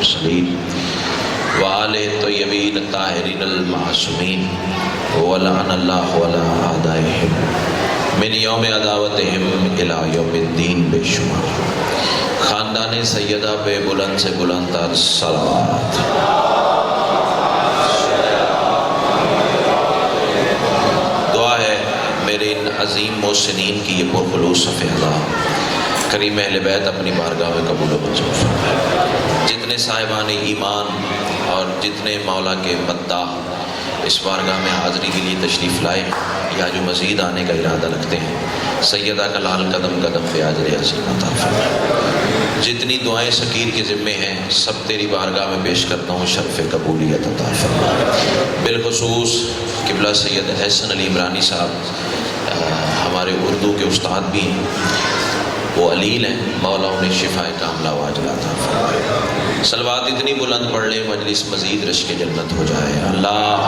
المرسلین وآل طیبین الطاہرین المعصومین ولعن اللہ علی اعدائہم من یوم عداوتہم الی یوم الدین بے شمار۔ خاندان سیدہ پہ بلند سے بلند تر صلوات۔ دعا ہے میرے ان عظیم محسنین کی یہ پرخلوص صف اللہ کریم اہل بیت اپنی بارگاہ میں قبول و منظور فرمائے۔ جتنے صاحبان ایمان اور جتنے مولا کے مداح اس بارگاہ میں حاضری کے لیے تشریف لائے یا جو مزید آنے کا ارادہ رکھتے ہیں، سیدہ کا لال قدم قدم پہ اجر عظیم عطا فرمائے۔ جتنی دعائیں سکیر کے ذمے ہیں سب تیری بارگاہ میں پیش کرتا ہوں، شرف قبولیت عطا فرمائے۔ بالخصوص قبلہ سید احسن علی عمرانی صاحب ہمارے اردو کے استاد بھی ہیں، وہ علیل ہیں، مولا انہیں شفاء کاملہ و عاجلہ عطا فرمائے۔ صلوات اتنی بلند پڑھ لیں مجلس مزید رشک جنت ہو جائے۔ اللہ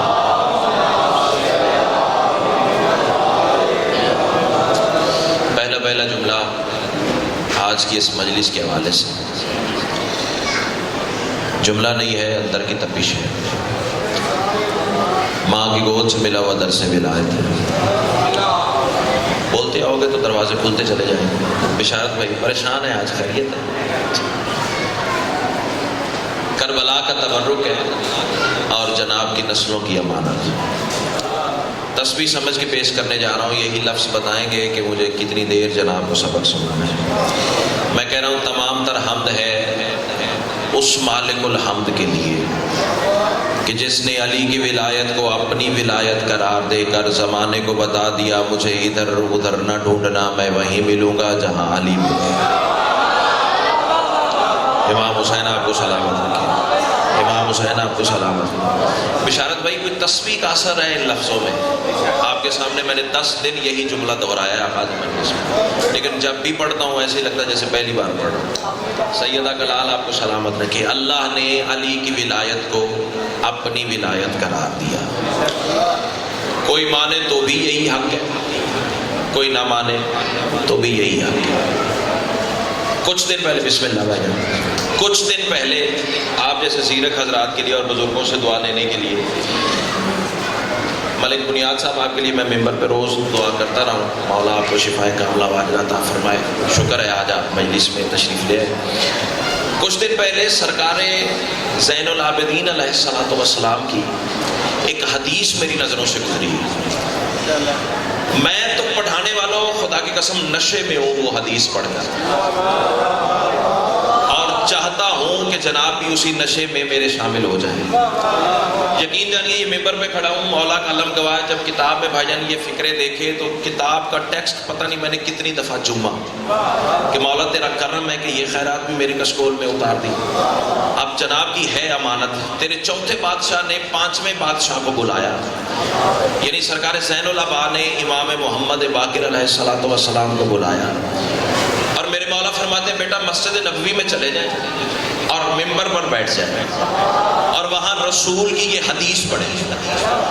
پہلا جملہ آج کی اس مجلس کے حوالے سے جملہ نہیں ہے، اندر کی تپش ہے۔ ماں کی گود سے ملا ہوا در سے ولایت ہے۔ بولتے آؤ گے تو دروازے کھلتے چلے جائیں گے۔ بشارت بھائی پریشان ہے، آج خیریت ہے؟ کربلا کا تبرک ہے اور جناب کی نسلوں کی امانت۔ تسبیح سمجھ کے پیش کرنے جا رہا ہوں، یہی لفظ بتائیں گے کہ مجھے کتنی دیر جناب کو سبق سنانا ہے۔ میں کہہ رہا ہوں تمام تر حمد ہے اس مالک الحمد کے لیے کہ جس نے علی کی ولایت کو اپنی ولایت قرار دے کر زمانے کو بتا دیا مجھے ادھر ادھر نہ ڈھونڈنا، میں وہیں ملوں گا جہاں علی ملے۔ امام حسین آپ کو سلامت رکھے، امام حسین آپ کو سلامت رکھے۔ بشارت بھائی کوئی تسبیح کا اثر ہے ان لفظوں میں؟ آپ کے سامنے میں نے 10 دن یہی جملہ دہرایا ہے آغاز مجلس میں، لیکن جب بھی پڑھتا ہوں ایسے ہی لگتا ہے جیسے پہلی بار پڑھ رہا ہوں۔ سیدہ کا لال آپ کو سلامت رکھے۔ اللہ نے علی کی ولایت کو اپنی ولایت قرار دیا۔ کوئی مانے تو بھی یہی حق ہے، کوئی نہ مانے تو بھی یہی حق ہے۔ کچھ دن پہلے بسم اللہ بھائی جان، کچھ دن پہلے آپ جیسے زیرک حضرات کے لیے اور بزرگوں سے دعا لینے کے لیے ملک بنیاد صاحب آپ کے لیے میں ممبر پہ روز دعا کرتا رہا ہوں، مولا آپ کو شفاء کاملہ و عاجلہ عطا فرمائے۔ شکر ہے آج آپ مجلس میں تشریف لے آئے۔ کچھ دن پہلے سرکار زین العابدین علیہ الصلوۃ والسلام کی ایک حدیث میری نظروں سے گزری۔ میں تو پڑھانے والوں خدا کی قسم نشے میں ہوں وہ حدیث پڑھ کر، اور چاہتا ہوں کہ جناب بھی اسی نشے میں میرے شامل ہو جائیں۔ یقین جانیے یہ ممبر پہ کھڑا ہوں، مولا کا علم گواہ، جب کتاب میں بھائی جان یہ فکرے دیکھے تو کتاب کا ٹیکسٹ پتہ نہیں میں نے کتنی دفعہ چوما کہ مولا تیرا کرم ہے کہ یہ خیرات بھی میری کشکول میں اتار دی۔ اب جناب کی ہے امانت، تیرے چوتھے بادشاہ نے 5ویں بادشاہ کو بلایا، یعنی سرکار زین العبا نے امام محمد باقر علیہ الصلوۃ والسلام کو بلایا، اور میرے مولا فرماتے ہیں بیٹا مسجد نبوی میں چلے جائیں اور ممبر پر بیٹھ جائیں اور وہاں رسول کی یہ حدیث پڑھیں،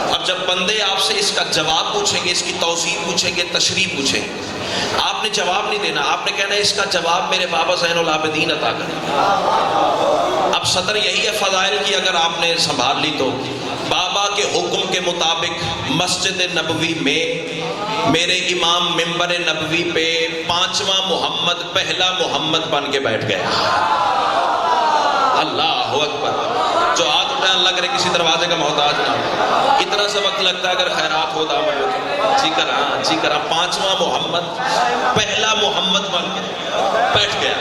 اور جب بندے آپ سے اس کا جواب پوچھیں گے، اس کی توضیح پوچھیں گے، تشریح پوچھیں گے، آپ نے جواب نہیں دینا، آپ نے کہنا ہے اس کا جواب میرے بابا زین العابدین عطا کریں۔ اب صدر یہی ہے فضائل کی اگر آپ نے سنبھال لی تو بابا کے حکم کے مطابق مسجد نبوی میں میرے امام ممبر نبوی پہ 5واں محمد پہلا محمد بن کے بیٹھ گیا۔ اللہ اکبر، جو ہاتھ اٹھائے اللہ کرے کسی دروازے کا محتاج نہ ہو۔ اتنا سا وقت لگتا ہے اگر خیرات ہو دامن جی کرا 5واں محمد پہلا محمد بن کے بیٹھ گیا۔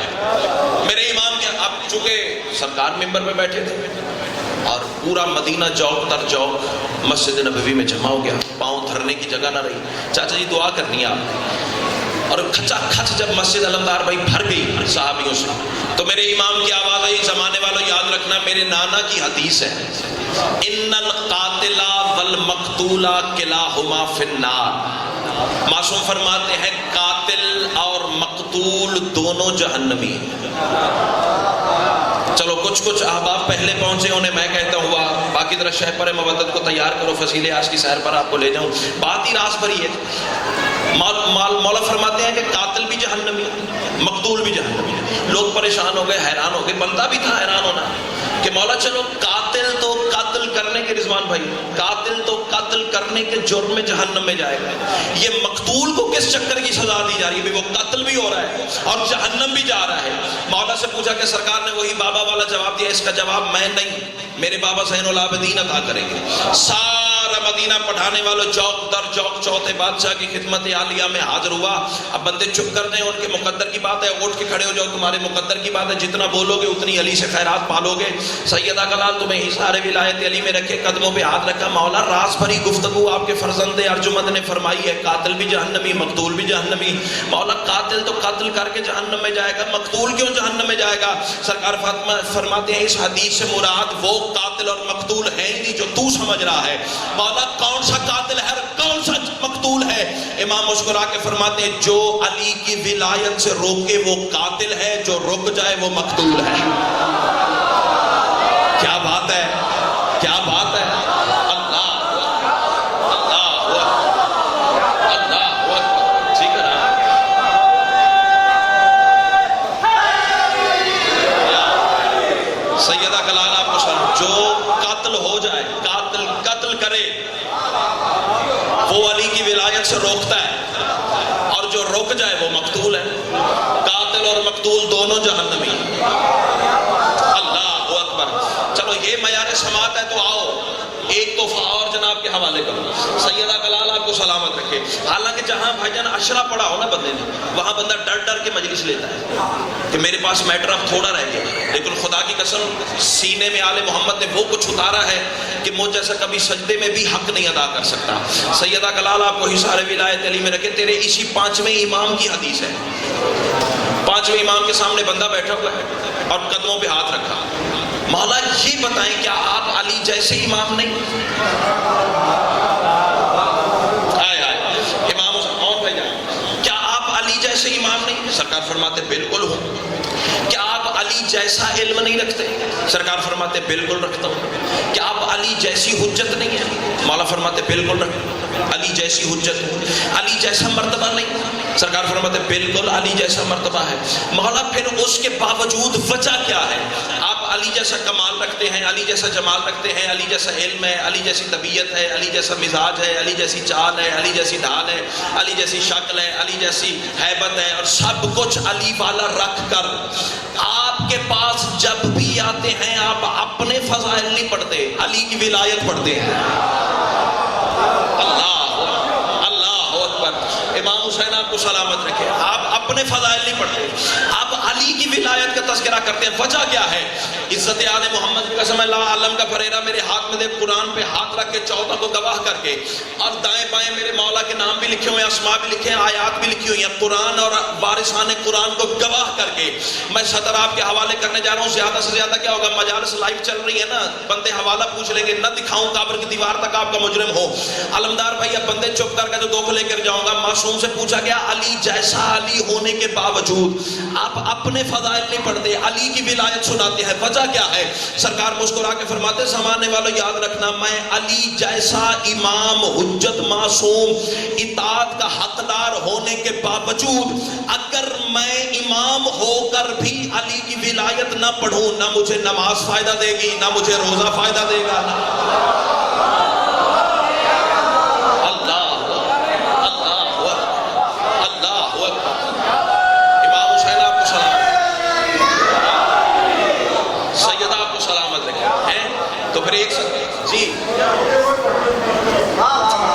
میرے امام کے اب چونکہ سرکار ممبر پہ بیٹھے تھے اور پورا مدینہ چوک تر چوک مسجد نبوی میں جمع ہو گیا، پاؤں دھرنے کی جگہ نہ رہی۔ چاچا جی دعا کرنی ہے آپ، اور کھچا کھچ جب مسجد علمدار بھائی بھر گئی صحابیوں سے تو میرے امام کی آواز آئی، زمانے والوں یاد رکھنا میرے نانا کی حدیث ہے، ان القاتل والمقتول کلاہما فی النار۔ معصوم فرماتے ہیں قاتل اور مقتول دونوں جہنمی ہیں۔ چلو کچھ احباب پہلے پہنچے انہیں میں کہتا ہوا باقی طرح شہ پر مودت کو تیار کرو، فصیل آج کی سیر پر آپ کو لے جاؤں، بات ہی راس بھری ہے۔ مولا فرماتے ہیں کہ قاتل بھی جہنمی، مقتول بھی جہنمی۔ لوگ پریشان ہو گئے، حیران ہو گئے، بندہ بھی تھا حیران ہونا، کہ مولا چلو قاتل تو قتل کرنے کے، رضوان بھائی قاتل تو قتل کرنے کے جرم میں جہنم میں جائے گا، یہ مقتول کو کس چکر کی سزا دی جا رہی ہے؟ وہ قتل بھی ہو رہا ہے اور جہنم بھی جا رہا ہے۔ مولا سے پوچھا کہ سرکار نے وہی بابا والا جواب دیا، اس کا جواب میں نہیں، میرے بابا زین العابدین عطا کریں گے۔ سارا مدینہ پڑھانے والوں چوک در چوک چوتھے بادشاہ کی خدمت عالیہ میں حاضر ہوا۔ اب بندے چپ کر دیں، ان کے مقدر کی بات ہے، اٹھ کے کھڑے ہو جاؤ، تمہارے مقدر کی بات ہے، جتنا بولو گے اتنی علی سے خیرات پالو گے۔ سیدہ کلال تمہیں حصار ولایت علی میں رکھے، قدموں پہ ہاتھ رکھا، مولا راز بھری گفتگو آپ کے فرزند ارجمند نے فرمائی ہے، قاتل بھی جہنمی مقتول بھی جہنمی۔ مولا قاتل تو قتل کر کے جہنم میں جائے گا، مقتول کیوں جہنم میں جائے گا؟ سرکار فرماتے ہیں اس حدیث سے مراد وہ قاتل اور مقتول ہے ہی نہیں جو تو سمجھ رہا ہے۔ مولا کون سا قاتل ہے اور کون سا مقتول ہے؟ امام مسکرا کے فرماتے ہیں جو علی کی ولایت سے روکے وہ قاتل ہے، جو رک جائے وہ مقتول ہے۔ کیا بات ہے، کیا بات ہے! اللہ اللہ اللہ، ٹھیک ہے نا؟ سیدہ کلال آپ کو سلام، جو قاتل ہو جائے، قاتل قتل کرے وہ علی کی ولایت سے روکتا ہے، اور جو رک جائے وہ مقتول ہے۔ قاتل اور مقتول دونوں جہنمی۔ اللہ اکبر۔ چلو یہ معیار سماعت ہے تو آؤ ایک تحفہ اور جناب کے حوالے کرو۔ سیدہ کلال آپ کو سلامت رکھے۔ حالانکہ جہاں بھائی جان اشرا پڑا ہو نا بندے نے، وہاں بندہ ڈر ڈر کے مجلس لیتا ہے کہ میرے پاس میٹر اب تھوڑا رہ گیا، لیکن خدا کی قسم سینے میں آل محمد نے وہ کچھ اتارا ہے کہ مجھ جیسا کبھی سجدے میں بھی حق نہیں ادا کر سکتا۔ سیدہ کلال آپ کو حصار ولایت علی میں رکھے، تیرے اسی 5ویں امام کی حدیث ہے۔ 5ویں امام کے سامنے بندہ بیٹھا ہوا ہے اور قدموں پہ ہاتھ رکھا، مولا یہ بتائیں کیا آپ علی جیسے امام نہیں؟ آئے آئے امام حسین اور بھائی جان، کیا آپ علی جیسے امام نہیں؟ سرکار فرماتے بالکل ہوں۔ کیا آپ علی جیسا علم نہیں رکھتے؟ سرکار فرماتے بالکل رکھتا ہوں۔ کیا آپ علی جیسی حجت نہیں ہے؟ مولا فرماتے بالکل رکھتا، علی جیسی حجت، علی جیسا مرتبہ نہیں؟ سرکار فرماتے بالکل علی جیسا مرتبہ ہے۔ مولا پھر اس کے باوجود وجہ کیا ہے؟ آپ علی جیسا کمال رکھتے ہیں، علی جیسا جمال رکھتے ہیں، علی جیسا علم ہے، علی جیسی طبیعت ہے، علی جیسا مزاج ہے، علی جیسی چال ہے، علی جیسی ڈھال ہے، علی جیسی شکل ہے، علی جیسی ہیبت ہے، اور سب کچھ علی والا رکھ کر آپ کے پاس جب بھی آتے ہیں آپ اپنے فضائل نہیں پڑھتے، علی کی ولایت پڑھتے ہیں۔ اللہ امام حسین آپ کو سلامت رکھے، آپ اپنے فضائل نہیں پڑھتے، آپ علی کی ولایت کا تذکرہ کرتے ہیں۔ وجہ کیا ہے؟ عزت آل محمد کی قسم، اللہ عالم کا فریرہ میرے ہاتھ میں دے، قرآن پہ ہاتھ رکھ کے چوتھا کو گواہ کر کے، اور دائیں بائیں میرے مولا کے نام بھی لکھے ہوئے ہیں، اسماء بھی لکھے ہیں، آیات بھی لکھی ہوئی ہیں، قرآن اور وارثان قرآن کو گواہ کر کے میں صدر آپ کے حوالے کرنے جا رہا ہوں۔ زیادہ سے زیادہ کیا ہوگا، مجالس لائیو چل رہی ہے نا، بندے حوالہ پوچھ لیں گے، نہ دکھاؤں قبر کی دیوار تک آپ کا مجرم ہو۔ علمدار بھائی اب بندے چپ کر کے تو دکھ لے کر جاؤں گا۔ معصوم سے پوچھا گیا علی جیسا علی ہونے کے باوجود آپ اپنے فضائل نہیں پڑھتے، علی کی ولایت سناتے ہیں، وجہ کیا ہے؟ سرکار مسکرا کے فرماتے زمانے والوں یاد رکھنا، میں علی جیسا امام حجت معصوم اطاعت کا حقدار ہونے کے باوجود اگر میں امام ہو کر بھی علی کی ولایت نہ پڑھوں، نہ مجھے نماز فائدہ دے گی، نہ مجھے روزہ فائدہ دے گا۔ جی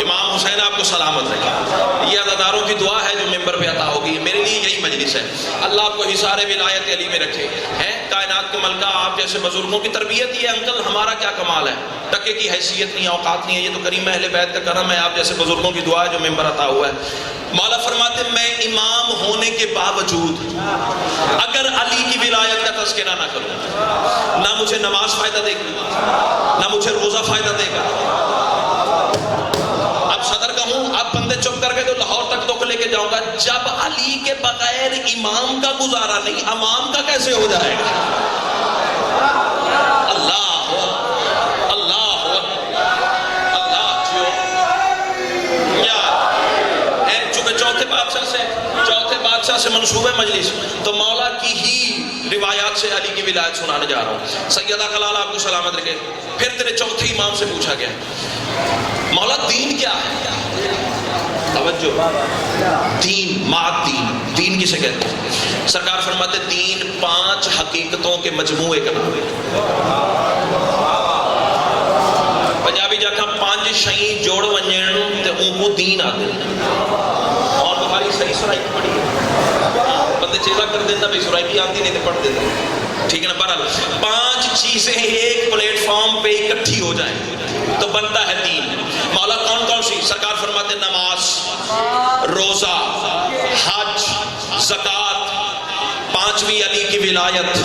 امام حسین آپ کو سلامت رکھے، یہ عزاداروں کی دعا ہے جو ممبر پہ عطا ہوگی، میرے لیے یہی مجلس ہے۔ اللہ آپ کو حصار ولایت علی میں رکھے، ہے کائنات کے ملکہ آپ جیسے بزرگوں کی تربیت یہ انکل ہمارا کیا کمال ہے، ٹکے کی حیثیت نہیں، اوقات نہیں ہے، یہ تو کریم اہل بیت کا کرم ہے، آپ جیسے بزرگوں کی دعا ہے جو ممبر عطا ہوا ہے۔ مولا فرماتے میں امام ہونے کے باوجود اگر علی کی ولایت کا تذکرہ نہ کروں، نہ مجھے نماز فائدہ دے گی، نہ مجھے روزہ فائدہ دے گا۔ اب صدر کہوں اب بندے چپ کر گئے تو لاہور تک دکھ لے کے جاؤں گا، جب علی کے بغیر امام کا گزارا نہیں، امام کا کیسے ہو جائے گا؟ اللہ چوتھے بادشاہ سے منسوب ہے مجلس، تو مولا کی ہی روایات سے علی کی ولایت سنانے جا رہا ہوں. سیدہ کلال آپ کو سلامت رکھے. پھر تیرے چوتھے امام سے پوچھا گیا مولا دین کیا ہے؟ توجہ, دین, مات دین کسے کہتے ہیں؟ سرکار فرماتے دین 5 حقیقتوں کے مجموعے کا نام ہے. پنجابی جاکا 5 شئیں جوڑ ونجن تے ان کو دین آتے ہیں. اور بخاری صحیح سرائی کی پڑھی ہے, بندے چیزہ کر دیتا بھئی سرائی کی آتی نہیں تے پڑھ دیتا, ٹھیک ہے نا. بہرحال 5 چیزیں ایک پلیٹ فارم پہ اکٹھی ہو جائیں تو بنتا ہے دین. مولا کون کون سی؟ سرکار فرماتے نماز, روزہ, حج, زکوٰۃ, 5ویں علی کی ولایت.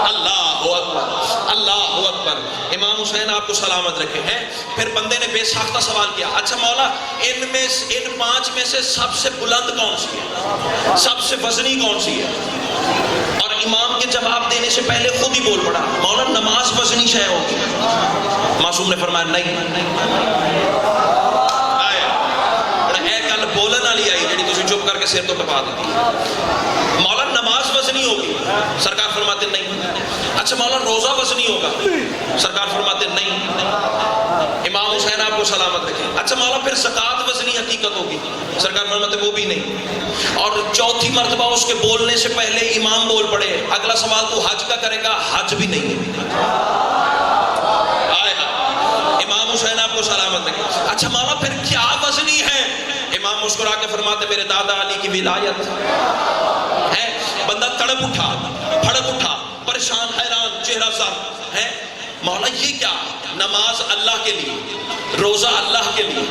اللہ اکبر, اللہ اکبر. امام حسین آپ کو سلامت رکھے ہیں. پھر بندے نے بے ساختہ سوال کیا, اچھا مولا ان 5 میں سے سب سے بلند کون سی ہے, سب سے وزنی کون سی ہے؟ اور امام کے جواب دینے سے پہلے خود ہی بول پڑا مولا نماز وزنی شے ہوگی. معصوم نے فرمایا نہیں. اے گل بولن والی آئی جڑی تسی چپ کر کے سر تو ٹپا دیتی. مولا نماز وزنی ہوگی. سرکار فرماتے نہیں. اچھا مولا روزہ وزنی ہوگا؟ سرکار فرماتے نہیں. امام حسین آپ کو سلامت رکھیں. اچھا مولا پھر زکوٰۃ وزنی حقیقت ہوگی؟ سرکار فرماتے وہ بھی نہیں. اور چوتھی مرتبہ اس کے بولنے سے پہلے امام بول پڑے اگلا سوال تو حج کا کرے گا؟ حج بھی نہیں. امام حسین آپ کو سلامت رکھیں. اچھا مولا پھر کیا وزنی ہے؟ امام مسکرا کے فرماتے میرے دادا علی کی ولایت ہے. بندہ تڑپ اٹھا, پھڑک اٹھا, پریشان, حیران, چہرہ سر ہے. مولا یہ کیا؟ نماز اللہ کے لیے, روزہ اللہ کے لیے,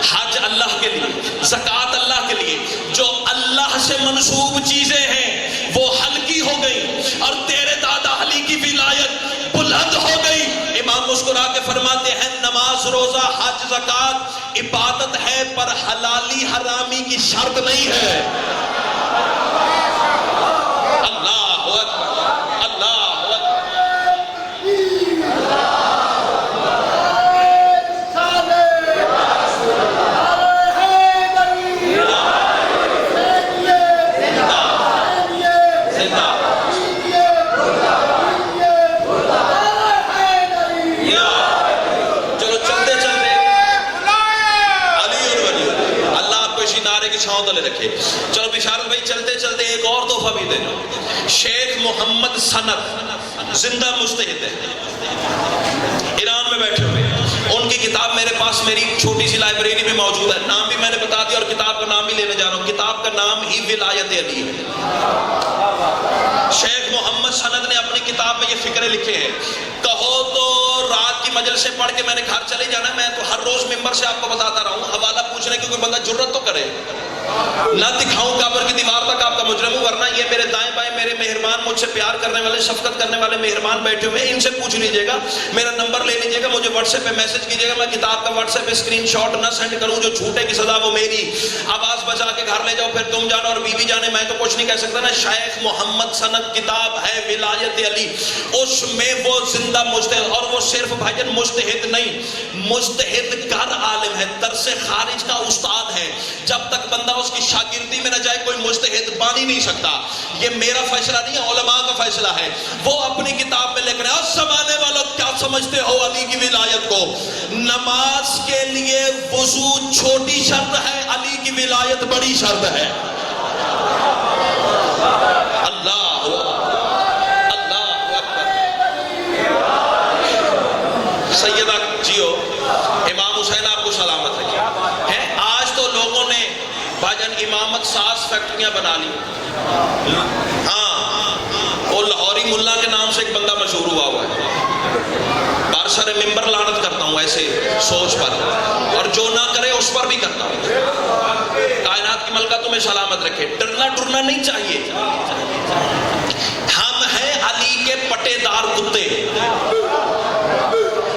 حج اللہ کے لیے, زکوٰۃ اللہ کے لیے. جو اللہ سے منسوب چیزیں ہیں وہ ہلکی ہو گئی اور تیرے دادا علی کی ولایت بلند ہو گئی. امام مسکرا کے فرماتے ہیں نماز, روزہ, حج, زکوٰۃ عبادت ہے پر حلالی حرامی کی شرط نہیں ہے. اللہ اکبر, اللہ اکبر. رکھے. چلو بشارت بھائی چلتے چلتے ایک اور تحفہ بھی دے دو. شیخ محمد سند زندہ مجتہد ہے, ایران میں بیٹھے ہوئے. ان کی کتاب میرے پاس میری چھوٹی سی لائبریری میں موجود ہے. نام بھی میں نے بتا دیا اور کتاب کا نام بھی لینے جا رہا ہوں. کتاب کا نام ہی ولایت علی ہے. شیخ محمد سند نے اپنی کتاب میں یہ فکرے لکھے ہیں. کہو تو رات کی مجلس سے پڑھ کے میں نے گھر چلے جانا. میں تو ہر روز ممبر سے آپ کو بتاتا رہا ہوں. حوالہ پوچھنے کی کوئی بندہ جرت تو کرے. نہ دکھاؤں قبر کی دیوار تک آپ کا مجرم ہوں, ورنہ یہ میرے دائیں بائیں میرے مہربان, مجھ سے پیار کرنے والے, شفقت کرنے والے مہربان بیٹھے ہوئے, ان سے پوچھ لیجئے گا. میرا نمبر لے لیجئے گا, مجھے واٹس ایپ پہ میسج کیجئے گا. میں کتاب کا واٹس ایپ پہ اسکرین شاٹ نہ سینڈ کروں, جو چھوٹے کی سزا وہ میری. آواز بجا کے گھر لے جاؤ, پھر تم جانا اور بیوی جانے, میں تو کچھ نہیں کہہ سکتا نا. شیخ محمد سند کتاب ہے ولایت علی, اس میں وہ زندہ مجتہد, اور وہ صرف بھائیجن مجتہد نہیں, مجتہد گر عالم ہے, درس خارج کا استاد ہے. جب تک بندہ اس کی شاگردی میں نہ جائے کوئی مجتہد بن ہی نہیں سکتا. یہ میرا فیصلہ نہیں ہے, علماء کا فیصلہ ہے. وہ اپنی کتاب میں لکھ رہے ہیں. اس زمانے والوں کیا سمجھتے ہو علی کی ولایت کو؟ نماز کے لیے وضو چھوٹی شرط ہے, علی کی ولایت بڑی شرط ہے. اللہ اللہ سیدہ جیو, امام حسین آپ کو سلامت رکھے ہیں. آج تو لوگوں نے بھاجن امامت ساز فیکٹریاں بنا لی. ہاں, وہ لاہوری ملا کے نام سے ایک بندہ مشہور ہوا ہے. بارسر ممبر لعنت کرتا ہوں ایسے سوچ پر, اور جو نہ کرے اس پر بھی کرتا ہوں. کائنات کی ملکہ تمہیں سلامت رکھے. ڈرنا ڈرنا نہیں چاہیے. ہم ہیں علی کے پٹے دار کتے,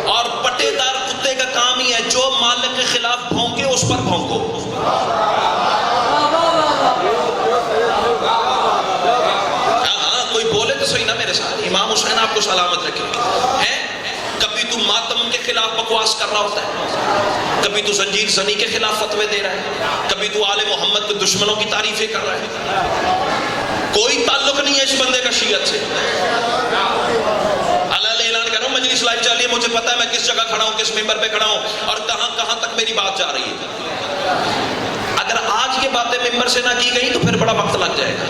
اور پٹے دار کتے کا کام ہی ہے جو مالک کے خلاف بھونکے اس پر بھونکو. کوئی بولے تو صحیح نا میرے ساتھ. امام حسین آپ کو سلامت رکھے ہیں. کبھی تو ماتم کے خلاف بکواس کر رہا ہوتا ہے, کبھی تو زنجیر زنی کے خلاف فتوے دے رہا ہے, کبھی تو آل محمد کے دشمنوں کی تعریفیں کر رہا ہے. کوئی تعلق نہیں ہے اس بندے کا شیعت سے. اعلان کر رہا ہوں, مجلس لائیو چل رہی ہے, مجھے پتا ہے میں کس جگہ کھڑا ہوں, کس ممبر پہ کھڑا ہوں اور کہاں کہاں تک میری بات جا رہی ہے. اگر آج یہ باتیں ممبر سے نہ کی گئی تو پھر بڑا وقت لگ جائے گا.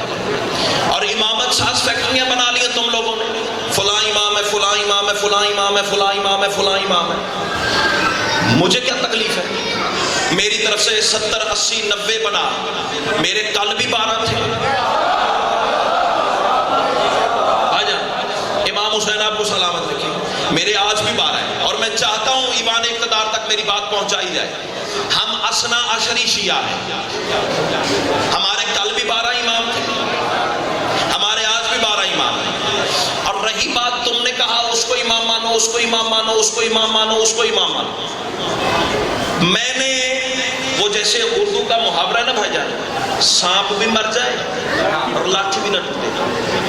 اور امامت ساز فیکٹریاں بنا لی ہیں تم لوگوں نے, فلاں امام ہے, فلاں امام ہے, فلاں امام ہے, فلاں امام ہے, فلاں امام ہے. مجھے کیا تکلیف ہے, میری طرف سے 70 80 90 بنا, میرے کل بھی 12 تھے. امام حسین آپ کو سلامت رکھے, میرے آج بھی 12 ہیں اور میں چاہتا ہوں ایوان اقتدار تک میری بات پہنچائی جائے. ہم اثنا عشری شیعہ ہیں, ہمارے کل بھی 12 امام تھے, ہمارے آج بھی 12 امام ہیں. اور رہی بات تم نے کہا اس کو امام مانو, اس کو امام مانو, اس کو امام مانو, اس کو امام مانو. میں نے وہ جیسے اردو کا محاورہ ہے نا بھائی جان, سانپ بھی مر جائے اور لاٹھی بھی نہ ٹوٹے,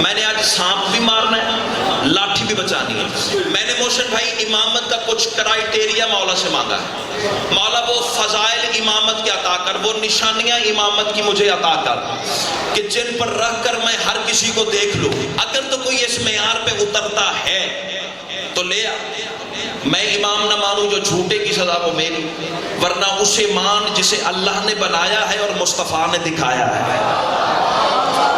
میں نے آج سانپ بھی مارنا ہے, لاٹھی بھی بچانی ہے. میں نے محسن بھائی امامت کا کچھ کرائیٹیریا مولا سے مانگا ہے. مولا وہ فضائل امامت کے عطا کر, وہ نشانیاں امامت کی مجھے عطا کر کہ جن پر رکھ کر میں ہر کسی کو دیکھ لوں. اگر تو کوئی اس معیار پہ اترتا ہے تو لے آ. میں امام نہ مانوں جو جھوٹے کی سزا وہ میری, ورنہ اسے مان جسے اللہ نے بنایا ہے اور مصطفیٰ نے دکھایا ہے.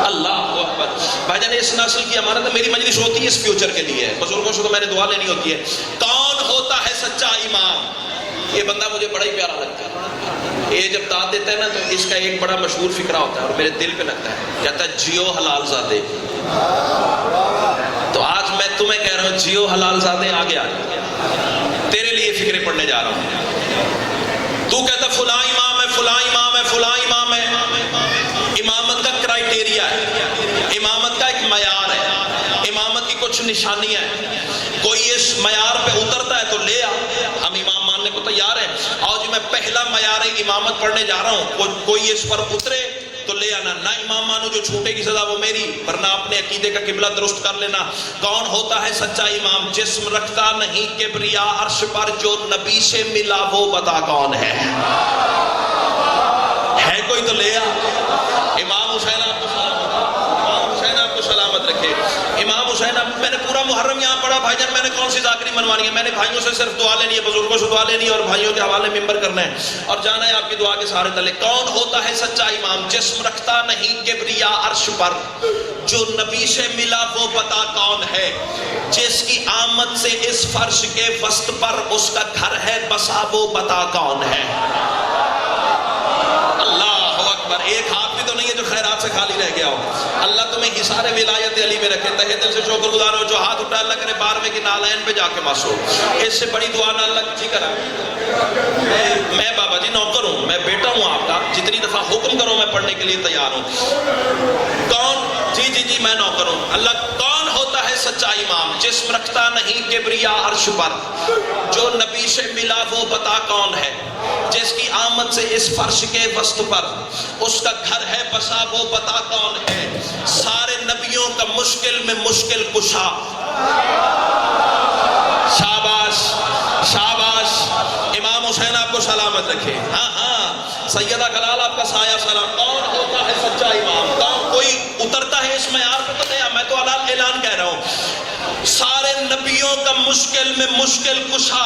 اللہ اکبر. بھائی جان اس نسل کی امانت ہے, میری مجلس ہوتی ہے اس فیوچر کے لیے, بزرگوں سے تو میں نے دعا لینی ہوتی ہے. کون ہوتا ہے سچا امام؟ یہ بندہ مجھے بڑا ہی پیارا لگتا ہے. یہ جب داد دیتا ہے نا تو اس کا ایک بڑا مشہور فقرہ ہوتا ہے اور میرے دل پہ لگتا ہے, کہتا ہے جیو حلال زادے. تو آج میں تمہیں کہہ رہا ہوں جیو حلال زادے, آگے آ تیرے لیے فکریں پڑھنے جا رہا ہوں. تو کہتا فلاں امام ہے, فلاں امام ہے, فلاں امام ہے. امامت کا کرائیٹیریا ہے, امامت کا ایک معیار ہے, امامت کی کچھ نشانیاں ہیں. کوئی اس معیار پہ اترتا ہے تو لے آ, ہم امام ماننے کو تیار ہیں. آج میں پہلا معیار امامت پڑھنے جا رہا ہوں, کوئی اس پر اترے تو لے آنا. نہ امام مانو جو چھوٹے کی سزا وہ میری, ورنہ اپنے عقیدے کا قبلہ درست کر لینا. کون ہوتا ہے سچا امام؟ جسم رکھتا نہیں کبریا عرش پر, جو نبی سے ملا وہ بتا کون ہے. کوئی تو لے آ. امام حسین آپ کو سلامت, امام حسین آپ کو سلامت رکھے. امام حسین میں نے پورا محرم یہاں پڑھا بھائی جان, میں نے کون سی ذاکری منوانی ہے؟ میں نے بھائیوں سے صرف دعا لینی ہے, بزرگوں سے دعا لینی ہے اور بھائیوں کے حوالے ممبر کرنا ہے اور جانا ہے آپ کی دعا کے سارے تلے. کون ہوتا ہے سچا امام؟ جسم رکھتا نہیں کبریا عرش پر, جو نبی سے ملا وہ بتا کون ہے. جس کی آمد سے اس فرش کے وسط پر اس کا گھر ہے بسا وہ بتا کون ہے. ایک ہاتھ بھی تو نہیں ہے جو خیرات سے خالی رہ گیا ہو. اللہ تمہیں حصار ولایت علی میں رکھے. تہہ دل سے شکر گزار ہو. جو ہاتھ اٹھا اللہ کرے 12ویں کی نالین پہ جا کے ماسو. اس سے بڑی دعا نہ اللہ کی کرا. میں بابا جی نوکر ہوں, میں بیٹا ہوں آپ کا, جتنی دفعہ حکم کرو میں پڑھنے کے لیے تیار ہوں. کون؟ جی میں نوکر ہوں. اللہ کون ہوتا ہے سچا امام؟ جسم رکھتا نہیں کبریا عرش پر, جو نبی سے ملا وہ بتا کون ہے. جس کی آمد سے اس فرش کے وسط پر اس کا گھر ہے بسا وہ بتا کون ہے. سارے نبیوں کا مشکل میں مشکل کشا. شاباش شاباش. امام حسین آپ کو سلامت رکھے. ہاں سیدہ کلال آپ کا سایہ سلام. کون ہوتا ہے سچا امام؟ کون کوئی اترتا ہے اس معیار پہ تو نہیں. میں تو اعلان کہہ رہا ہوں, سارے نبیوں کا مشکل میں مشکل کشا,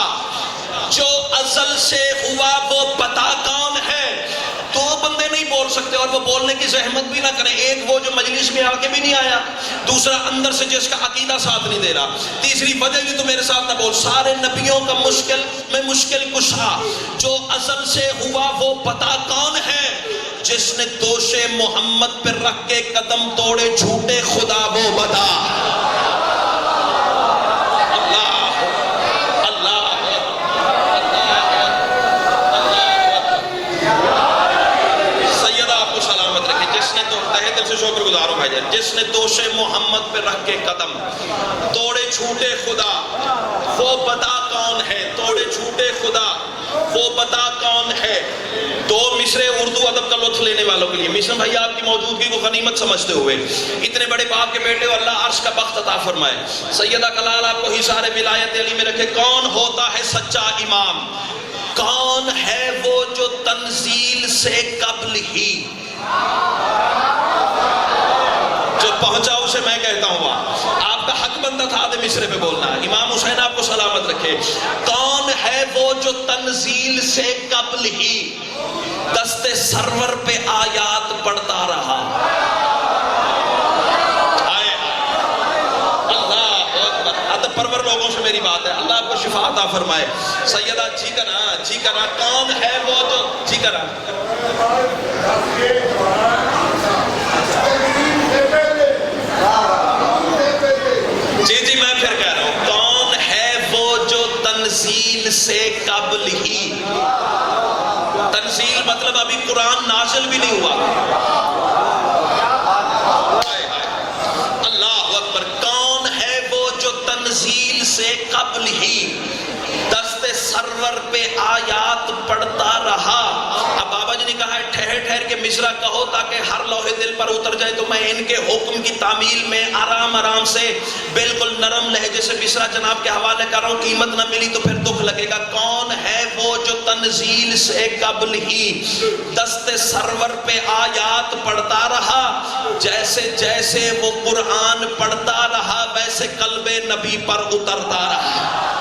جو ازل سے ہوا وہ پتا کون ہے. دو بندے نہیں بول سکتے اور وہ بولنے کی زحمت بھی نہ کریں. ایک وہ جو مجلس میں آ کے بھی نہیں آیا, دوسرا اندر سے جس کا عقیدہ ساتھ نہیں دے رہا, تیسری وجہ بھی تو میرے ساتھ نہ بول. سارے نبیوں کا مشکل میں مشکل کشا, جو ازل سے ہوا وہ پتا کون ہے. جس نے دوش محمد پر رکھ کے قدم توڑے جھوٹے خدا وہ بتا. شکر گزار ہوں بھائی جان. جس نے دوش محمد پہ رکھ کے قدم توڑے جھوٹے خدا وہ بتا کون ہے. توڑے جھوٹے خدا وہ بتا کون ہے. دو مصرے اردو ادب کا لطف لینے والوں کے لیے. مشن بھائی آپ کی موجودگی کو غنیمت سمجھتے ہوئے, اتنے بڑے باپ کے بیٹے اور اللہ عرش کا بخت عطا فرمائے. سیدہ کلال آپ کو حصار ولایت علی میں رکھے. کون ہوتا ہے سچا امام؟ کون ہے وہ جو تنزیل سے قبل ہی مصرے پہ بولنا ہے. امام حسین آپ کو سلامت رکھے. کون ہے وہ جو تنزیل سے قبل ہی دست سرور پہ آیات پڑھتا رہا. پرور لوگوں سے میری بات ہے. اللہ آپ کو شفا عطا فرمائے. سیدہ جی کا نا کون ہے وہ جو جی کا نا جی میں پھر کہہ رہا ہوں کون ہے وہ جو تنزیل سے قبل ہی. تنزیل مطلب ابھی قرآن نازل بھی نہیں ہوا. اللہ اکبر. کون ہے وہ جو تنزیل سے قبل ہی دست سرور پہ آیات پڑھتا رہا. اب بابا جی نے کہا ہے ٹھہر ٹھہر کے مصرع کہو تاکہ ہر لوہے دل پر اتر جائے. تو میں ان کے حکم کی تعمیل میں آرام آرام سے بالکل نرم لہجے سے مصرع جناب کے حوالے کر رہا ہوں. قیمت نہ ملی تو پھر دکھ لگے گا. کون ہے وہ جو تنزیل سے قبل ہی دست سرور پہ آیات پڑھتا رہا. جیسے جیسے وہ قرآن پڑھتا رہا ویسے قلب نبی پر اترتا رہا.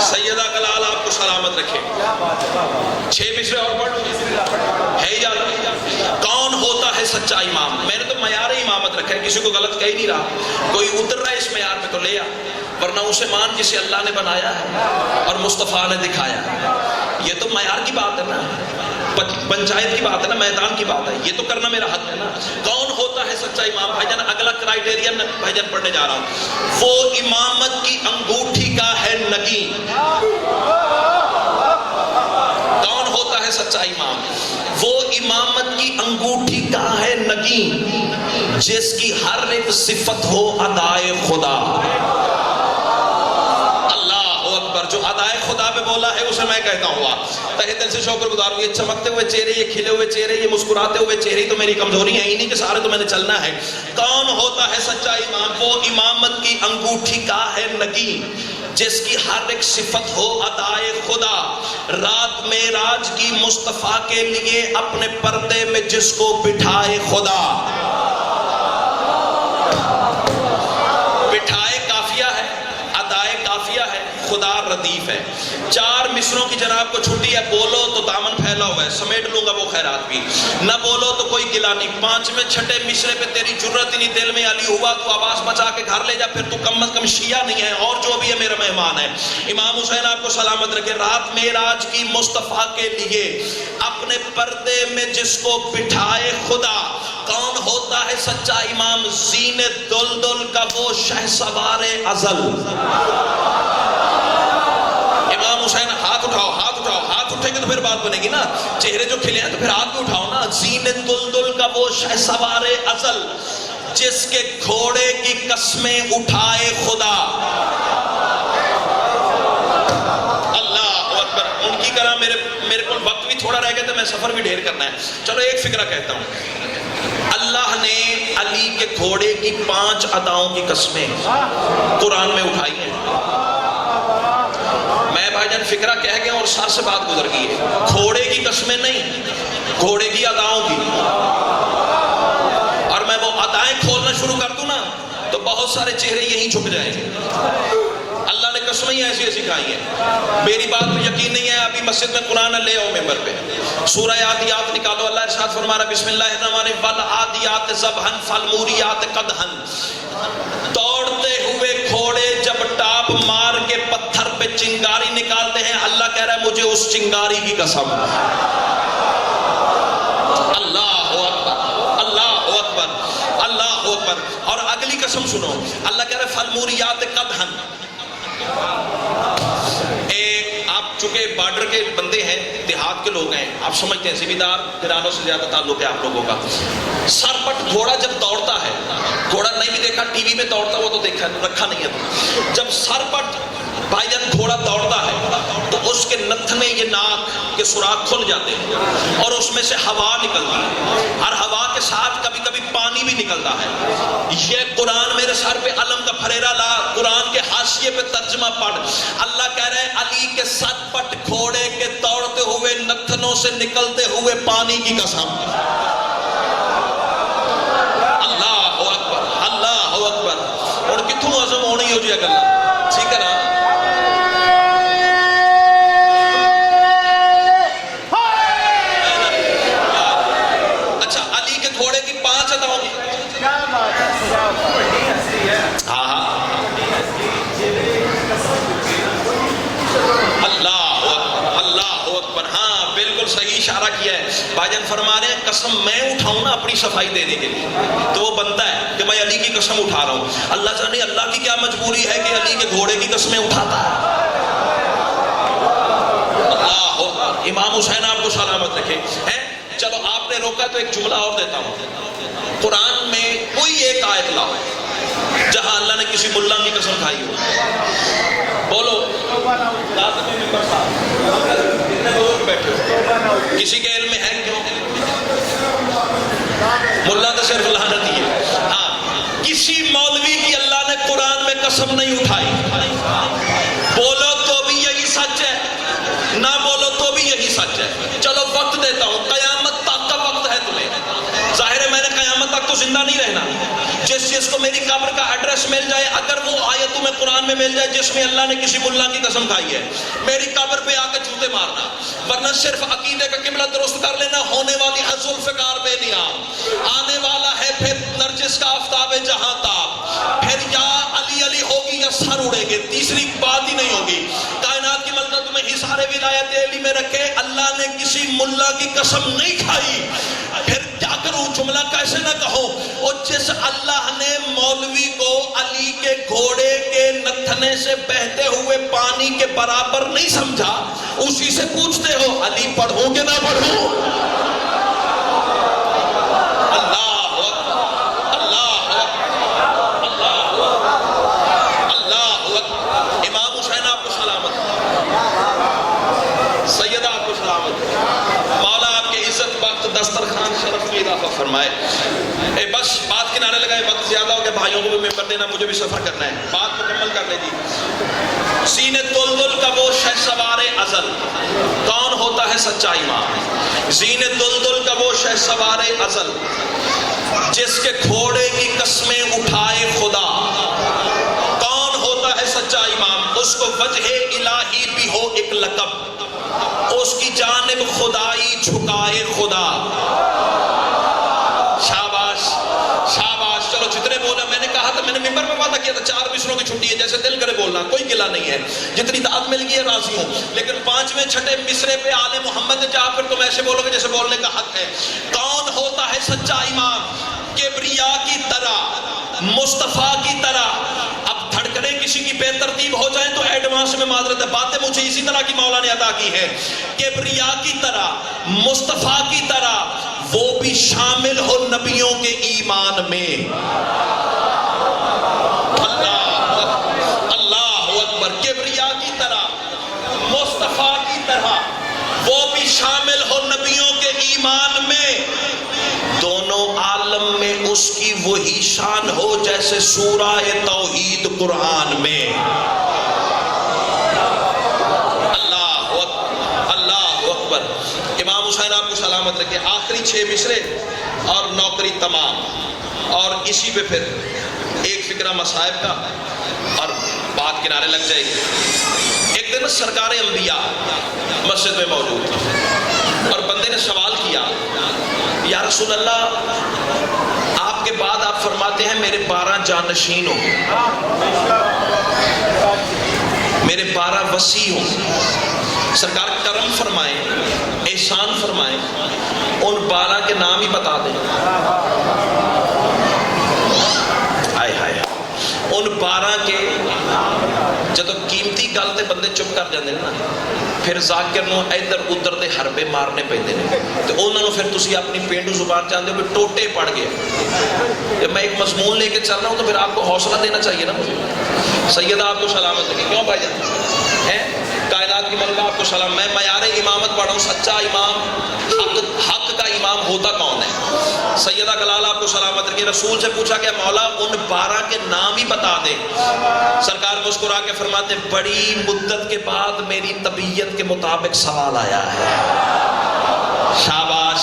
سیدہ کلال آپ کو سلامت رکھے. 6 مصرے اور پڑھ ہے یاد. کون ہوتا ہے سچا امام. میں نے تو معیار امامت رکھا ہے, کسی کو غلط کہہ نہیں رہا. کوئی اتر رہا ہے اس معیار پہ تو لے آ, ورنہ اسے مان جسے اللہ نے بنایا ہے اور مصطفیٰ نے دکھایا ہے. یہ تو معیار کی بات ہے نا, پنچایت کی بات ہے نا, میدان کی بات ہے. یہ تو کرنا میرا حق ہے نا. کون ہوتا ہے سچا امام. بھائی جان اگلا کرائیٹیریا بھائی جان پڑھنے جا رہا ہوں. وہ امامت کی انگوٹھی کا ہے نگین. کون ہوتا ہے سچا امام. وہ امامت کی انگوٹھی کا ہے نگین جس کی ہر ایک صفت ہو ادائے خدا. جو ادائے خدا پہ بولا ہے اسے میں کہتا ہوں تہہ دل سے شکر گزار ہوں. یہ چمکتے ہوئے چہرے, یہ کھلے ہوئے چہرے, یہ مسکراتے ہوئے چہرے تو میری کمزوری ہیں انہی کے سارے تو میں نے چلنا ہے. کون ہوتا ہے سچا امام. وہ امامت کی انگوٹھی کا ہے نگین جس کی ہر ایک صفت ہو ادائے خدا. رات معراج کی مصطفیٰ کے لیے اپنے پردے میں جس کو بٹھائے خدا. بٹھائے کافیہ ہے, ادائے کافیہ ہے, خدا ردیف ہے. 4 مصروں کی جناب کو چھٹی ہے. بولو تو دامن پھیلا ہوا ہے, سمیٹ لوں گا وہ خیرات بھی. نہ بولو تو کوئی گلا نہیں. 5ویں 6ٹھے مصرے پہ تیری جرت ہی نہیں. دل میں علی ہوا تو آواز بچا کے گھر لے جا, پھر تو کم از کم شیعہ نہیں ہے اور جو بھی ہے میرا مہمان ہے. امام حسین آپ کو سلامت رکھے. رات معراج کی مصطفیٰ کے لیے اپنے پردے میں جس کو بٹھائے خدا. کون ہوتا ہے سچا امام. زین دلدل کا وہ شہسوار ازل. امام حسین ہاتھ اٹھاؤ, ہاتھ اٹھاؤ. ہاتھ اٹھے گے تو پھر بات بنے گی نا. چہرے جو کھلے ہیں تو پھر ہاتھ بھی اٹھاؤ نا. زین دلدل کا وہ شہسوار ازل جس کے گھوڑے کی قسمیں اٹھائے خدا. اللہ اکبر. ان کی طرح میرے کو وقت بھی تھوڑا رہ گیا تو میں سفر بھی ڈھیر کرنا ہے. چلو ایک فکرہ کہتا ہوں. اللہ نے علی کے گھوڑے کی 5 اداؤں کی قسمیں قرآن میں اٹھائی ہیں. میں بھائی جان فکرہ کہہ گیا اور سر سے بات گزر گئی ہے. گھوڑے کی قسمیں نہیں, گھوڑے کی اداؤں کی. اور میں وہ ادائیں کھولنا شروع کر دوں نا تو بہت سارے چہرے یہیں جھک جائیں گے. اللہ نے قسمیں ایسی ایسی کھائی ہیں. میری بات پہ یقین نہیں ہے, ابھی مسجد میں قرآن لے آؤ ممبر پہ. سورہ عادیات نکالو. اللہ ارشاد فرما رہا بسم اللہ الرحمن الرحیم والعادیات ضبحا فالموریات قدحا. دوڑتے ہوئے گھوڑے جب ٹاپ مار کے پتھر پہ چنگاری نکالتے ہیں, اللہ کہہ رہا ہے مجھے اس چنگاری کی قسم. اللہ اکبر, اللہ اکبر, اللہ اکبر. اور اگلی قسم سنو. اللہ کہہ رہا ہے فالموریات قدحا. آپ چونکہ بارڈر کے بندے ہیں, دیہات کے لوگ ہیں, آپ سمجھتے ہیں زمیندار گھرانوں سے زیادہ تعلق ہے آپ لوگوں کا. سرپٹ گھوڑا جب دوڑتا ہے, گھوڑا نہیں بھی دیکھا, ٹی وی میں دوڑتا ہوا تو دیکھا رکھا نہیں ہے. جب سرپٹ بھائی جان گھوڑا دوڑتا ہے تو اس کے نتھنے یہ ناک کے سوراخ کھل جاتے ہیں اور اس میں سے ہوا نکلتی ہے, اور ہوا کے ساتھ کبھی کبھی پانی بھی نکلتا ہے. یہ پہ علم کا پھریرا لا، قرآن کے حاشیے پہ ترجمہ پڑھ. اللہ کہہ رہے ہیں علی کے 7 پٹ گھوڑے کے دوڑتے ہوئے نتنوں سے نکلتے ہوئے پانی کی قسم. اللہ اکبر، اللہ اکبر. اور کتوں عظم ہونی ہو جائے گا، ٹھیک ہے نا. اچھا علی کے گھوڑے کی 5 اداؤں گی. ہاں ہاں اللہ اکبر، اللہ اکبر. ہاں بالکل صحیح اشارہ کیا ہے. بھائی جان فرما رہے ہیں قسم میں اٹھاؤں نا اپنی صفائی دینے کے لیے تو وہ بنتا ہے کہ میں علی کی قسم اٹھا رہا ہوں. اللہ جانے اللہ کی کیا مجبوری ہے کہ علی کے گھوڑے کی قسمیں اٹھاتا ہے. اللہ امام حسین آپ کو سلامت رکھے. چلو آپ نے روکا تو ایک جملہ اور دیتا ہوں. قرآن میں کوئی ایک آیت لاؤ جہاں اللہ نے کسی ملا کی قسم کھائی ہو. بولو کسی کے علم میں ہے کیوں؟ ملا تو صرف لعنتی ہے. ہاں کسی مولوی کی اللہ نے قرآن میں قسم نہیں اٹھائی. بولو تو بھی یہی سچ ہے، نہ بولو تو بھی یہی سچ ہے. چلو وقت دیتا ہوں، قیامت تک کا وقت ہے تمہیں. ظاہر ہے میں نے قیامت تک تو زندہ نہیں رہنا. جس کو میری قبر کا ایڈریس مل جائے، اگر وہ آیت تمہیں قرآن میں مل جائے جس میں اللہ نے کسی ملا کی قسم کھائی ہے، میری قبر پہ آ کے جوتے مارنا. ورنہ صرف عقیدے کا قبلہ درست کر لینا. ہونے والی ہے ذوالفقار بے نیام، آنے والا ہے پھر نرجس کا آفتاب جہاں تاب. پھر یا علی علی ہوگی یا سر اڑے گے، تیسری بات ہی نہیں ہوگی. کائنات کی ملکہ تمہیں حصار ولایت علی میں رکھے، اللہ نے کسی ملا کی قسم نہیں کھائی. پھر کیا کروں، جملہ کیسے نہ کہوں. اور جس اللہ نے مولوی کو علی کے گھوڑے کے نتھنے سے بہتے ہوئے پانی کے برابر نہیں سمجھا، اسی سے پوچھتے ہو علی پڑھوں کہ نہ پڑھوں. اللہ اللہ اللہ اللہ. امام حسین آپ کو سلامت، سیدہ آپ کو سلامت. مولا آپ کے عزت وقت دسترخوان شرف میں اضافہ فرمائے. بس بات کنارے لگائے، وقت زیادہ ہو گیا. بھائیوں کو بھی ممبر دینا، مجھے بھی سفر کرنا ہے. بات مکمل کر لے جی. سینے دلدل کا وہ شہسوار ازل کون ہوتا ہے سچا امام؟ سینے دلدل کا وہ شہسوار ازل جس کے گھوڑے کی قسمیں اٹھائے خدا کون ہوتا ہے سچا امام؟ اس کو وجہ الہی بھی ہو ایک لقب، اس کی جانب خدائی جھکائے خدا. شاباش شاباش. چلو جتنے بولا، میں نے کہا تھا، میں نے ممبر میں وعدہ کیا تھا 4 مصروں کی چھٹی ہے، جیسے دل کرے بولنا، کوئی گلہ نہیں ہے. جتنی داد مل گئی ہے راضی ہوں. لیکن 5ویں 6ٹھے مصرے پہ آل محمد نے جہاں پھر تم ایسے بولو گے جیسے بولنے کا حق ہے. کون ہوتا ہے سچا امام؟ کبریا کی طرح، مصطفیٰ کی طرح. اب دھڑکنیں کسی کی بے ترتیب ہو جائیں تو ایڈوانس میں معذرت ہے، باتیں مجھے اسی طرح کی مولا نے عطا کی ہے. کبریا کی طرح، مصطفیٰ کی طرح، وہ بھی شامل ہو نبیوں کے ایمان میں. اللہ اکبر. کبریا کی طرح، مصطفیٰ کی طرح، وہ بھی شامل ہو نبیوں کے ایمان میں. دونوں عالم میں اس کی وہی شان ہو جیسے سورہ توحید قرآن میں. اللہ اکبر. امام حسین آپ کو سلامت رکھے. آخری 6 مصرے اور نوکری تمام، اور اسی پہ پھر ایک فکرہ مصائب کا اور بات کنارے لگ جائے گی. ایک دن سرکار انبیاء مسجد میں موجود تھا اور بندے نے سوال کیا، یا رسول اللہ آپ کے بعد آپ فرماتے ہیں میرے 12 جانشین ہوں، میرے 12 وصی ہوں. سرکار کرم فرمائیں، احسان فرمائیں، ان 12 کے نام ہی بتا دیں. آئے ہائے. ان 12 کے جب قیمتی گل تے بندے چپ کر جاندے نا، پھر ذاکر نو ادھر ادھر دے حربے مارنے پیندے نے، تے انہاں نو پھر تسی اپنی پینڈو زبان چاہندے ہو کہ ٹوٹے پڑ گئے. جب میں ایک مضمون لے کے چل رہا ہوں تو پھر آپ کو حوصلہ دینا چاہیے نا مجھے. سیدہ آپ کو سلامت رکھے. کیوں بھائی جان ہیں؟ کائنات کی ملکہ آپ کو سلام. میں معیار امامت پڑھا ہوں. سچا امام، حق کا امام ہوتا کون ہے؟ سیدہ کلال آپ کو سلامت رکھے. کر کے رسول سے پوچھا کہ مولا ان 12 کے نام ہی بتا دے. سرکار مسکرا کے فرماتے بڑی مدت کے بعد میری طبیعت کے مطابق سوال آیا ہے. شاباش,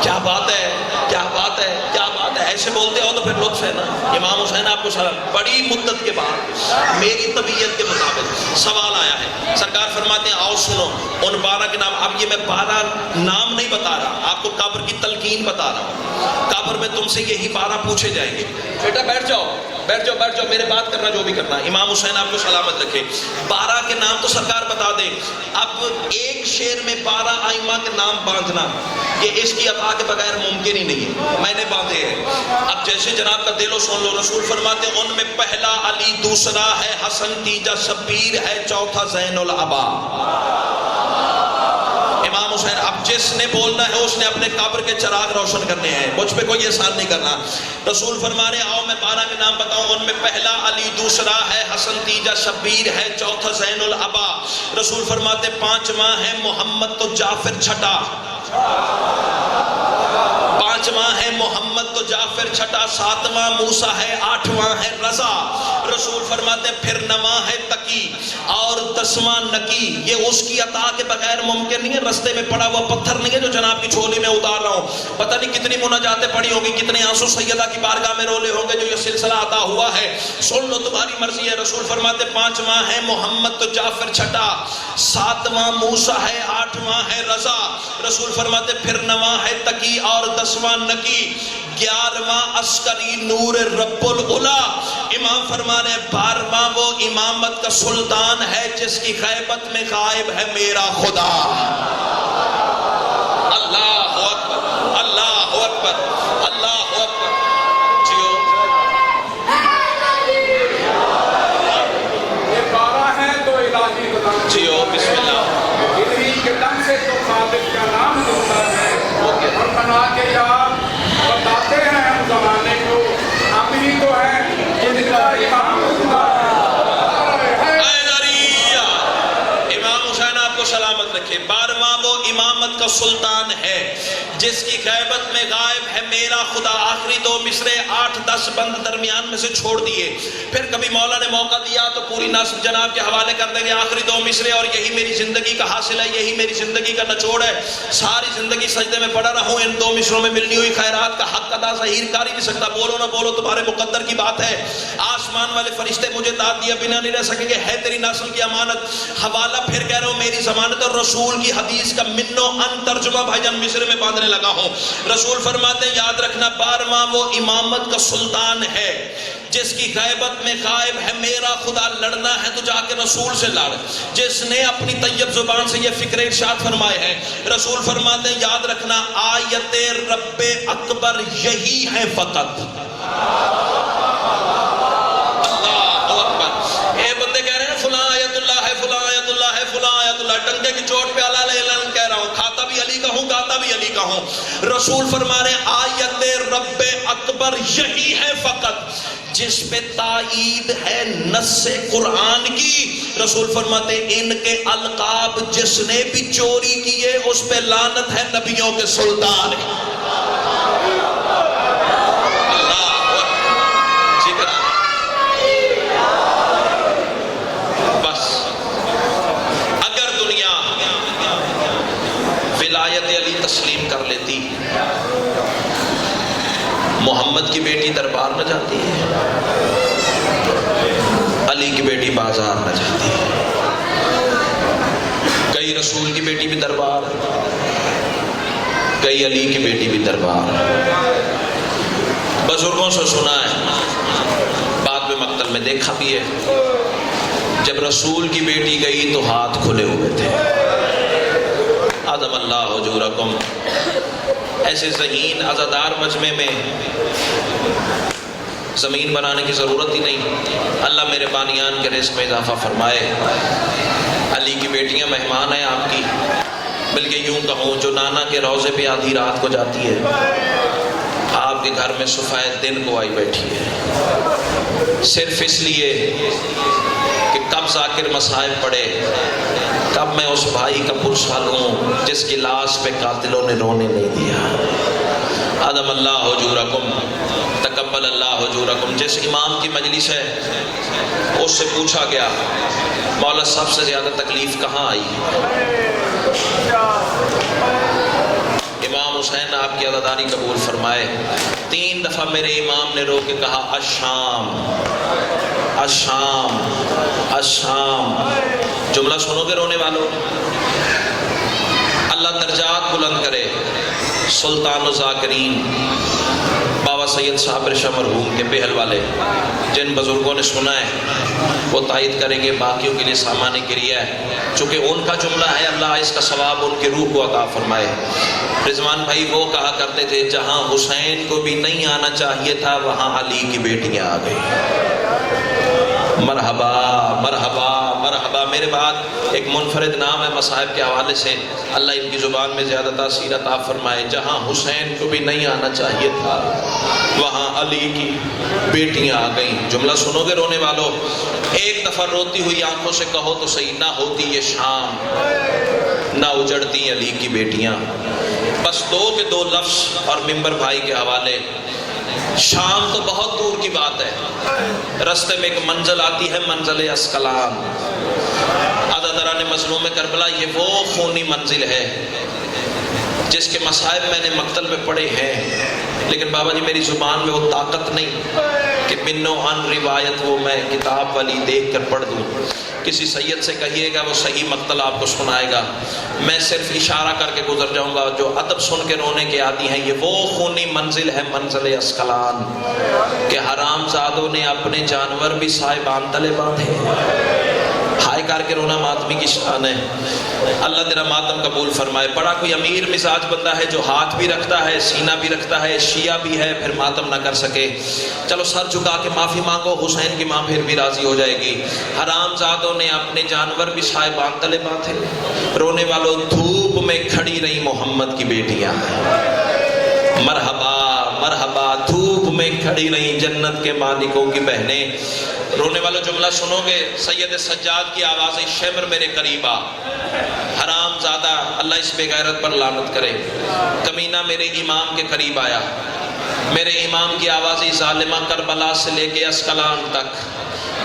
کیا بات ہے, کیا بات ہے, کیا بات ہے. ایسے بولتے ہو تو پھر لطف ہے نا. امام حسین آپ کو سلام, بڑی مدت کے بعد میری طبیعت کے مطابق سوال آیا ہے. سرکار فرماتے ہیں آؤ سنو ان 12 کے نام. اب یہ میں 12 نام نہیں بتا رہا, آپ کو قبر کی تلقین بتا رہا ہوں. قبر میں تم سے یہی 12 پوچھے جائیں گے. بیٹا بیٹھ جاؤ, بیٹھ جاؤ, بیٹھ جاؤ, میرے بات کرنا جو بھی کرنا. امام حسین آپ کو سلامت رکھے. 12 کے نام تو سرکار بتا دیں. اب ایک شعر میں 12 ائمہ کے نام باندھنا یہ اس کی عطا کے بغیر ممکن ہی نہیں ہے. میں نے باندھے ہیں. اب جیسے جناب کا دل و سن لو. رسول فرماتے ہیں ان میں پہلا علی, دوسرا ہے حسن, تیجا شبیر ہے, چوتھا زین العبا. امام حسین اب جس نے بولنا ہے اس نے اپنے قبر کے چراغ روشن کرنے ہیں, مجھ پہ کوئی احسان نہیں کرنا. رسول فرما رہے آؤ میں 12 کے نام بتاؤں. ان میں پہلا علی, دوسرا ہے حسن, تیجا شبیر ہے, چوتھا زین العبا. رسول فرماتے 5واں ہے محمد تو جعفر چھٹا. 5واں ہے محمد تو جعفر چھٹا. 7واں موسیٰ ہے, 8واں ہے رضا. رسول فرماتے پھر 9واں ہے تقی اور 10واں نکی. یہ اس کی عطا کے بغیر ممکن نہیں ہے. رستے میں پڑا ہوا پتھر نہیں ہے جو جناب کی جھولی میں اتار رہا ہوں. پتہ نہیں کتنی مناجاتیں پڑھی ہوگی, کتنے آنسو سیدہ کی بارگاہ میں رولے ہوں گے جو یہ سلسلہ عطا ہوا ہے. سن لو تمہاری مرضی ہے. رسول فرماتے 5واں ہے محمد تو جعفر چھٹا, 7واں موسیٰ ہے, 8واں ہے رضا. رسول فرماتے پھر 9واں ہے تقی اور 10واں نکی, 11واں عسکری نور رب العلا. امام فرمانے 12واں وہ امامت کا سلطان ہے جس کی غیبت میں غائب ہے میرا خدا. اللہ اکبر, اللہ اکبر, اللہ اکبر. جیو یہ 12 ہیں تو الہی خدا, جیو بسم اللہ. انہی کے دم سے تو خالق کا نام ہوتا ہے. اور بنا کے یار بتاتے ہیں ہم زمانے کو, ہم ہی تو ہیں جن کا امام خدا ہے. امام حسین آپ کو سلامت رکھے. 12واں وہ امامت کا سلطان ہے جس کی غیبت میں غائب ہے میرا خدا. آخری 2 مصرے 8-10 بند درمیان میں سے چھوڑ دیے. پھر کبھی مولا نے موقع دیا تو پوری نظم جناب کے حوالے کر دیں گے. آخری 2 مصرے اور یہی میری زندگی کا حاصل ہے, یہی میری زندگی کا نچوڑ ہے. ساری زندگی سجدے میں پڑا رہا ہوں. ان 2 مصروں میں ملنی ہوئی خیرات کا حق ادا ظہیر کر ہی نہیں سکتا. بولو نہ بولو تمہارے مقدر کی بات ہے. آسمان والے فرشتے مجھے داد دیا بنا نہیں رہ سکیں گے. ہے تیری نسل کی امانت. حوالہ پھر کہہ رہا ہوں میری ضمانت اور رسول کی حدیث کا منو ان ترجمہ بھائی جان مصر میں باندھنے لگا ہوں. رسول فرماتے ہیں یاد رکھنا 12واں وہ امامت کا سلطان ہے جس کی غیبت میں غائب ہے میرا خدا. لڑنا ہے تو جا کے رسول سے لڑ جس نے اپنی طیب زبان سے یہ فکر ارشاد فرمائے ہیں. رسول فرماتے ہیں یاد رکھنا آیت رب اکبر یہی ہے فقط. اللہ اکبر. اے بندے کہہ رہے ہیں فلاں آیت اللہ ہے, فلاں آیت اللہ ہے, فلاں آیت اللہ. ٹنکے کی چوٹ پہ اللہ علیہ وسلم کہہ رہا ہوں, کھاتا بھی علی کا ہوں, گاتا بھی علی کا ہوں. رسول فرما رہے ہیں آیت رب اکبر یہی ہے فقط جس پہ تائید ہے نص قرآن کی. رسول فرماتے ہیں ان کے القاب جس نے بھی چوری کیے اس پہ لعنت ہے نبیوں کے سلطان. تسلیم کر لیتی محمد کی بیٹی دربار نہ جاتی ہے, علی کی بیٹی بازار نہ جاتی ہے. کئی رسول کی بیٹی بھی دربار, کئی علی کی بیٹی بھی دربار. بزرگوں سے سنا ہے, بعد میں مقتل میں دیکھا بھی ہے. جب رسول کی بیٹی گئی تو ہاتھ کھلے ہوئے تھے. عظم اللہ حجورکم. ایسے ذہین عزادار مجمع میں زمین بنانے کی ضرورت ہی نہیں. اللہ میرے بانیان کے رزق میں اضافہ فرمائے. علی کی بیٹیاں مہمان ہیں آپ کی, بلکہ یوں کہوں جو نانا کے روضے پہ آدھی رات کو جاتی ہے آپ کے گھر میں سفید دن کو آئی بیٹھی ہے, صرف اس لیے کہ کب ذاکر مصائب پڑے, کب میں اس بھائی کا پرسہ لوں جس کی لاش پہ قاتلوں نے رونے نہیں دیا. عظم اللہ اجورکم تقبل اللہ اجورکم. جس امام کی مجلس ہے اس سے پوچھا گیا مولا سب سے زیادہ تکلیف کہاں آئی؟ امام حسین آپ کی عزاداری قبول فرمائے. 3 دفعہ میرے امام نے رو کے کہا الشام الشام الشام. جملہ سنو گے رونے والوں؟ اللہ درجات بلند کرے. سلطان الذاکرین بابا سید صاحب رشا مرحوم کے بہل والے جن بزرگوں نے سنا ہے وہ تائید کریں گے، باقیوں کے لیے سامانے کے لیے ہے چونکہ ان کا جملہ ہے. اللہ اس کا ثواب ان کی روح کو عطا فرمائے. رضوان بھائی وہ کہا کرتے تھے جہاں حسین کو بھی نہیں آنا چاہیے تھا وہاں علی کی بیٹیاں آ گئی. مرحبا مرحبا مرحبا. میرے بعد ایک منفرد نام ہے مصائب کے حوالے سے، اللہ ان کی زبان میں زیادہ تاثیر عطا فرمائے. جہاں حسین کو بھی نہیں آنا چاہیے تھا وہاں علی کی بیٹیاں آ گئیں. جملہ سنو گے رونے والوں؟ ایک دفعہ روتی ہوئی آنکھوں سے کہو تو صحیح، نہ ہوتی یہ شام نہ اجڑتی علی کی بیٹیاں. بس 2 کے 2 لفظ اور ممبر بھائی کے حوالے. شام تو بہت دور کی بات ہے، رستے میں ایک منزل آتی ہے، منزل اسقلان. عزاداران مظلوم کربلا یہ وہ خونی منزل ہے جس کے مصائب میں نے مقتل میں پڑھے ہیں، لیکن بابا جی میری زبان میں وہ طاقت نہیں کہ بنو عن روایت وہ میں کتاب والی دیکھ کر پڑھ دوں. کسی سید سے کہیے گا وہ صحیح مقتل آپ کو سنائے گا. میں صرف اشارہ کر کے گزر جاؤں گا. جو ادب سن کے رونے کے عادی ہیں یہ وہ خونی منزل ہے، منزل اسقلان کہ حرام زادوں نے اپنے جانور بھی صاحبان تلے باندھے. ہائے کر کے رونا ماتمی کی شان ہے. اللہ تیرا ماتم قبول فرمائے. بڑا کوئی امیر مزاج بندہ ہے جو ہاتھ بھی رکھتا ہے، سینہ بھی رکھتا ہے، شیعہ بھی ہے، پھر ماتم نہ کر سکے. چلو سر جھکا کے معافی مانگو، حسین کی ماں پھر بھی راضی ہو جائے گی. حرام زادوں نے اپنے جانور بھی صاحبان تلے باندھے. رونے والوں دھوپ میں کھڑی رہی محمد کی بیٹیاں. مرحبا مرحبا. دھوپ میں کھڑی رہی جنت کے مالکوں کی بہنیں. رونے والوں جملہ سنو گے؟ سید سجاد کی آوازیں شمر میرے قریب آ. حرام زادہ اللہ اس بے غیرت پر لعنت کرے. کمینہ میرے امام کے قریب آیا. میرے امام کی آوازیں ظالمہ کربلا سے لے کے اسقلان تک.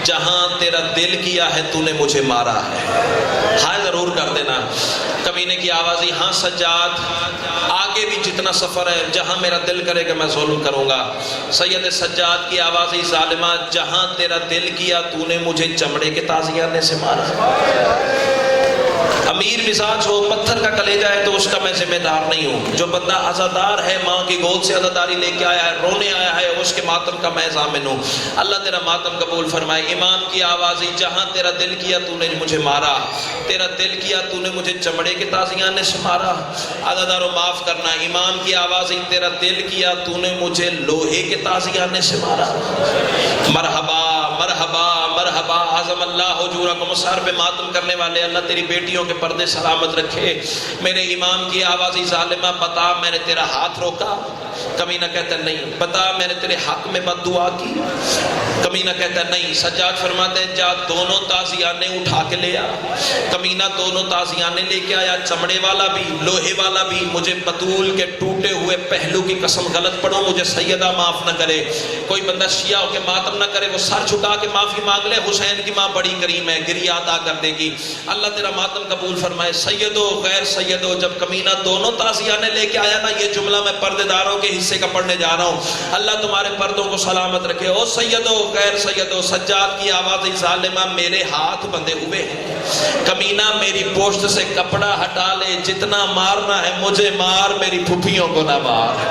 جہاں تیرا دل کیا ہے تو نے مجھے مارا ہے. ہاں ضرور کر دینا. کمینے کی آوازیں ہاں سجاد آگے بھی جتنا سفر ہے جہاں میرا دل کرے گا میں ظلم کروں گا. سید سجاد کی آوازیں ظالمہ جہاں تیرا دل کیا تو نے مجھے چمڑے کے تازیانے سے مارا. امیر مزاج ہو، پتھر کا کلیجہ ہے تو اس کا میں ذمہ دار نہیں ہوں. جو بندہ عزادار ہے، ماں کی گود سے عزاداری لے کے آیا ہے، رونے آیا ہے، اس کے ماتم کا میں ضامن ہوں. اللہ تیرا ماتم قبول فرمائے. امام کی آوازیں جہاں تیرا دل کیا تو نے مجھے مارا. تیرا دل کیا تو نے مجھے چمڑے کے تازیانے سے مارا. عزاداروں معاف کرنا. امام کی آوازیں تیرا دل کیا تو نے مجھے لوہے کے تازیانے سے مارا. مرحبا مرحبا مرحبا. اعظم اللہ اجورکم. سر پہ ماتم کرنے والے اللہ تیری بیٹیوں کے پردے سلامت رکھے. میرے امام کی آوازی ظالمہ بتا میں نے تیرا ہاتھ روکا. کمینہ کہتا نہیں. بتا میں نے تیرے حق میں بد دعا کی. کمینہ کہتا نہیں. سجاد فرماتے ہیں جا دونوں تازیانے اٹھا کے لے آ. کمینہ دونوں تازیانے لے کے آیا، چمڑے والا بھی لوہے والا بھی. مجھے بطول کے ٹوٹے ہوئے پہلو کی قسم غلط پڑھو مجھے سیدہ معاف نہ کرے. کوئی بندہ شیعہ ہو کے ماتم نہ کرے، وہ سر جھکا کے معافی مانگ لے. حسین کی ماں بڑی کریم ہے، گریہ ادا کر دے گی. اللہ تیرا ماتم قبول فرمائے. سیدو غیر سیدو جب کمینہ دونوں تازیانے لے کے آیا نا، یہ جملہ میں پردے داروں کے حصے کا پڑھنے جا رہا ہوں. اللہ تمہارے پردوں کو سلامت رکھے. او سیدو غیر سیدو. سجاد کی آواز ظالمہ میرے ہاتھ بندھے ہوئے ہیں. کمینہ میری پوشت سے کپڑا ہٹا لے. جتنا مارنا ہے مجھے مار، میری پھپھیوں کو نہ مار.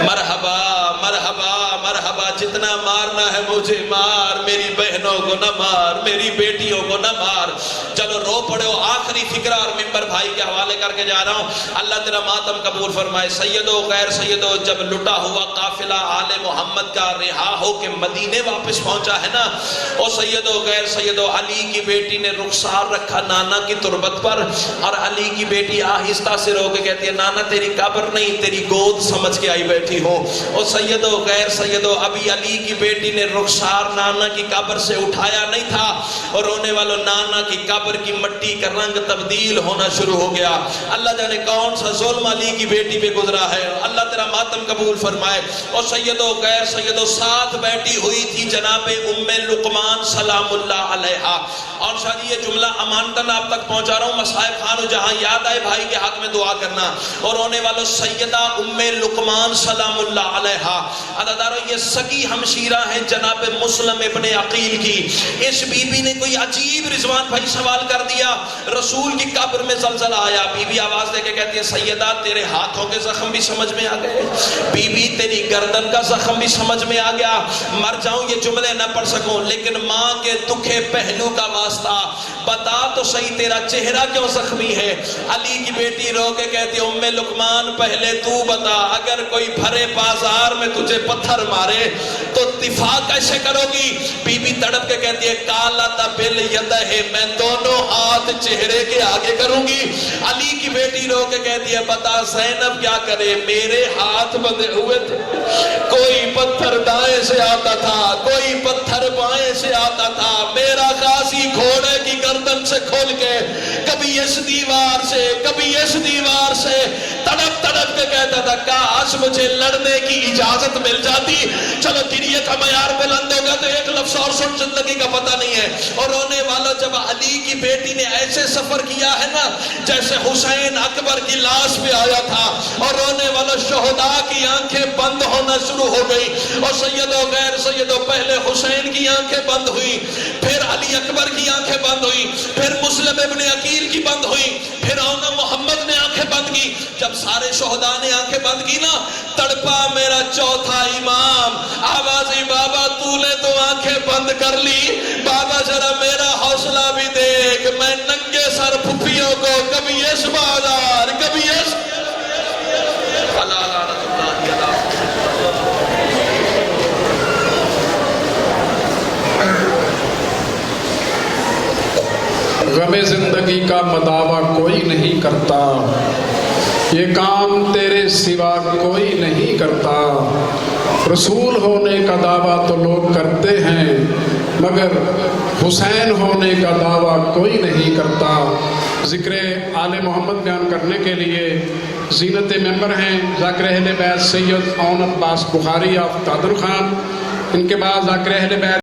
مرحبا مرحبا مرحبا. جتنا مارنا ہے مجھے مار، میری بہنوں کو نہ مار، میری بیٹیوں کو نہ مار. چلو رو پڑو. آخری فکرہ اور ممبر بھائی کے حوالے کر کے جا رہا ہوں. اللہ تیرا ماتم قبول فرمائے. سیدو غیر سیدو جب لٹا ہوا قافلہ آل محمد کا رہا ہو کے مدینے واپس پہنچا ہے نا، او سیدو غیر سیدو علی کی بیٹی نے رخسار رکھا نانا کی تربت پر، اور علی کی بیٹی آہستہ سے رو کے کہتی ہے نانا تیری قبر نہیں تیری گود سمجھ کے آئی بیٹھی ہوں. او سیدو غیر سیدو ابھی علی کی بیٹی نے رخسار نانا کی قبر سے اٹھایا نہیں تھا، اور رونے والوں نانا کی قبر کی مٹی کا رنگ تبدیل ہونا شروع ہو گیا۔ اللہ جانے کون سا ظلم علی کی بیٹی پہ گزرا ہے، اللہ تیرا ماتم قبول فرمائے۔ اور سیدو غیر سیدو ساتھ بیٹھی ہوئی تھی جناب ام لقمان سلام اللہ علیہا۔ اور شاید یہ جملہ امانتاً آپ تک پہنچا رہا ہوں، مصائب خانو جہاں یاد آئے بھائی کے حق میں دعا کرنا۔ اور رونے والوں سیدہ ام لقمان سلام اللہ علیہا، عددارو یہ سگی ہمشیرہ ہے جناب مسلم ابن عقیل کی۔ اس بی بی نے کوئی عجیب رضوان بھائی سوال کر دیا، رسول کی قبر میں زلزلہ آیا، بی بی آواز دے کے کہتی ہے سیدہ تیرے ہاتھوں کے زخم بھی سمجھ میں آ گئے، بی بی تیری گردن کا زخم بھی سمجھ میں آ گیا، مر جاؤں یہ جملے نہ پڑھ سکوں، لیکن ماں کے دکھے پہلو کا واسطہ بتا تو صحیح تیرا چہرہ کیوں زخمی ہے۔ علی کی بیٹی رو کے کہتی ہے ام لقمان پہلے تو بتا، اگر کوئی بھرے بازار میں تجھے پتھر مارے تو دفاع کیسے کرو گی؟ بی بی تڑپ کے کہتی ہے کالا تبل یدہ، میں دونوں ہاتھ چہرے کے آگے کروں گی۔ علی کی بیٹی رو کے کہتی ہے بتا زینب کیا کرے، میرے ہاتھ بندھے ہوئے تھے، کوئی پتھر دائیں سے آتا تھا، کوئی پتھر بائیں سے آتا تھا، میرا غازی گھوڑے کی گردن سے کھول کے کبھی اس دیوار سے کبھی اس دیوار سے تڑپ تڑپ کے کہتا تھا کاش مجھے لڑنے کی اجازت مل جاتی۔ چلو گریے کا معیار بلند ہوگا تو ایک لفظ اور سن، زندگی کا پتہ نہیں ہے۔ اور رونے والوں جب علی کی بیٹی نے ایسے سفر کیا ہے نا جیسے حسین اکبر کی لاش پہ آیا تھا، اور رونے والوں شہداء کی آنکھیں بند ہونا شروع ہو گئی، اور سیدو غیر سیدو پہلے حسین کی آنکھیں بند ہوئی، پھر علی اکبر کی آنکھیں بند ہوئی، پھر مسلم ابن عقیل کی بند ہوئی، پھر اونا محمد نے آنکھیں بند کی۔ جب سارے شہداء نے آنکھیں بند کی نا، تڑپا میرا چوتھا امام، آوازی بابا تو نے تو آنکھیں بند کر لی، بابا ذرا میرا حوصلہ بھی دیکھ، میں ننگے سر پھپھیوں کو کبھی اس بازار کبھی اس غم زندگی کا مداوع کوئی نہیں کرتا، یہ کام تیرے سوا کوئی نہیں کرتا، رسول ہونے کا دعویٰ تو لوگ کرتے ہیں مگر حسین ہونے کا دعویٰ کوئی نہیں کرتا۔ ذکر آل محمد بیان کرنے کے لیے زینت ممبر ہیں ذاکر اہل بیت سید اون عباس بخاری آف قادر خان، ان کے بعد ذاکر اہل بیت